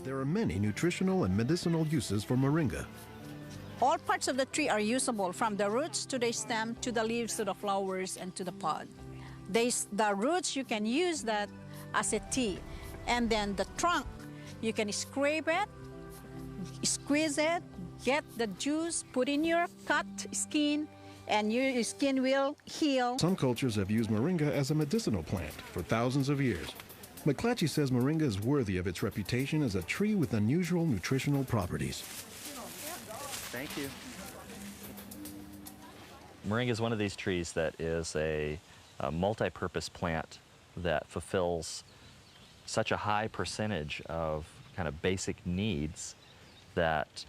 There are many nutritional and medicinal uses for moringa. All parts of the tree are usable, from the roots to the stem, to the leaves, to the flowers, and to the pod. The roots, you can use that as a tea. And then the trunk, you can scrape it, squeeze it, get the juice, put in your cut skin, and your skin will heal. Some cultures have used moringa as a medicinal plant for thousands of years. McClatchy says moringa is worthy of its reputation as a tree with unusual nutritional properties. Thank you. Moringa is one of these trees that is a multi-purpose plant that fulfills such a high percentage of kind of basic needs that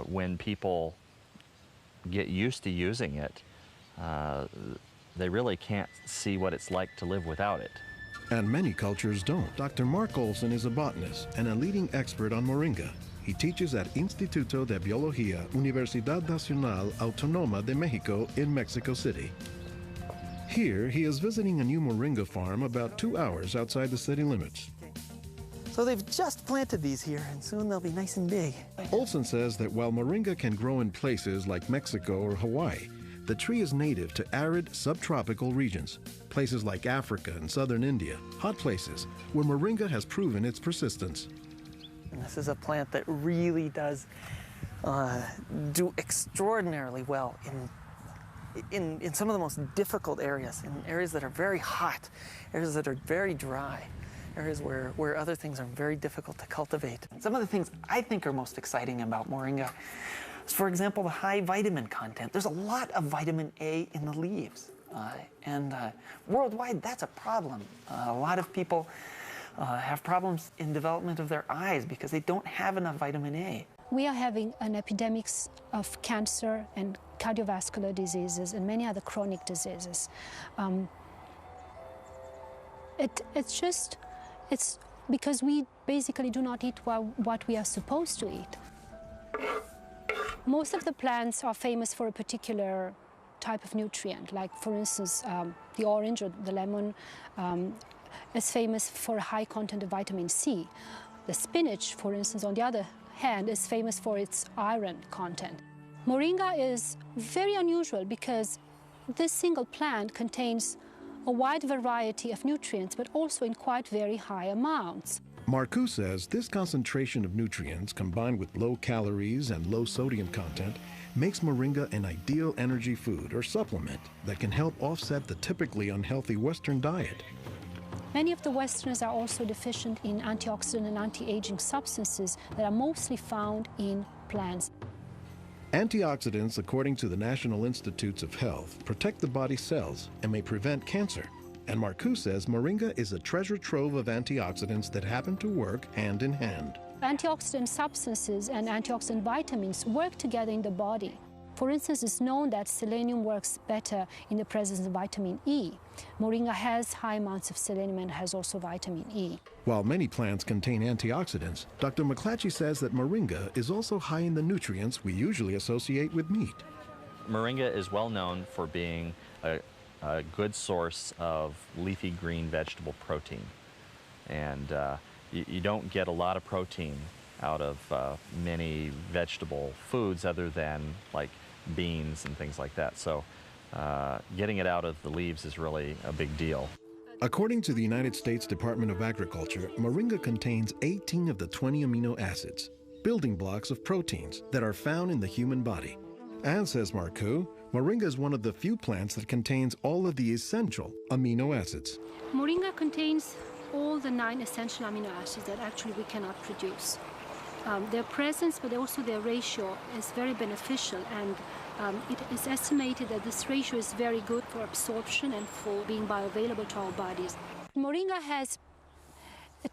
when people get used to using it, they really can't see what it's like to live without it. And many cultures don't. Dr. Mark Olson is a botanist and a leading expert on moringa. He teaches at Instituto de Biología, Universidad Nacional Autónoma de México in Mexico City. Here, he is visiting a new moringa farm about 2 hours outside the city limits. So they've just planted these here, and soon they'll be nice and big. Olson says that while moringa can grow in places like Mexico or Hawaii, the tree is native to arid subtropical regions, places like Africa and southern India, hot places where moringa has proven its persistence. And this is a plant that really does do extraordinarily well in some of the most difficult areas, in areas that are very hot, areas that are very dry, areas where other things are very difficult to cultivate. Some of the things I think are most exciting about moringa is, for example, the high vitamin content. There's a lot of vitamin A in the leaves, and worldwide that's a problem. A lot of people have problems in development of their eyes because they don't have enough vitamin A. We are having an epidemic of cancer and cardiovascular diseases and many other chronic diseases. It's because we basically do not eat what we are supposed to eat. Most of the plants are famous for a particular type of nutrient, like for instance the orange or the lemon is famous for a high content of vitamin C. The spinach, for instance, on the other hand, is famous for its iron content. Moringa is very unusual because this single plant contains a wide variety of nutrients, but also in quite very high amounts. Marcoux says this concentration of nutrients combined with low calories and low sodium content makes moringa an ideal energy food or supplement that can help offset the typically unhealthy Western diet. Many of the Westerners are also deficient in antioxidant and anti-aging substances that are mostly found in plants. Antioxidants, according to the National Institutes of Health, protect the body's cells and may prevent cancer. And Marcoux says moringa is a treasure trove of antioxidants that happen to work hand in hand. Antioxidant substances and antioxidant vitamins work together in the body. For instance, it's known that selenium works better in the presence of vitamin E. Moringa has high amounts of selenium and has also vitamin E. While many plants contain antioxidants, Dr. McClatchy says that moringa is also high in the nutrients we usually associate with meat. Moringa is well known for being a good source of leafy green vegetable protein. And you don't get a lot of protein out of many vegetable foods other than like beans and things like that. So getting it out of the leaves is really a big deal. According to the United States Department of Agriculture, moringa contains 18 of the 20 amino acids, building blocks of proteins that are found in the human body. And says Marcoux, moringa is one of the few plants that contains all of the essential amino acids. Moringa contains all the 9 essential amino acids that actually we cannot produce. Their presence, but also their ratio, is very beneficial, and it is estimated that this ratio is very good for absorption and for being bioavailable to our bodies. Moringa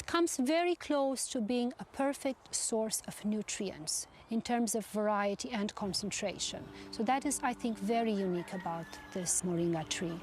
comes very close to being a perfect source of nutrients in terms of variety and concentration. So that is, I think, very unique about this moringa tree.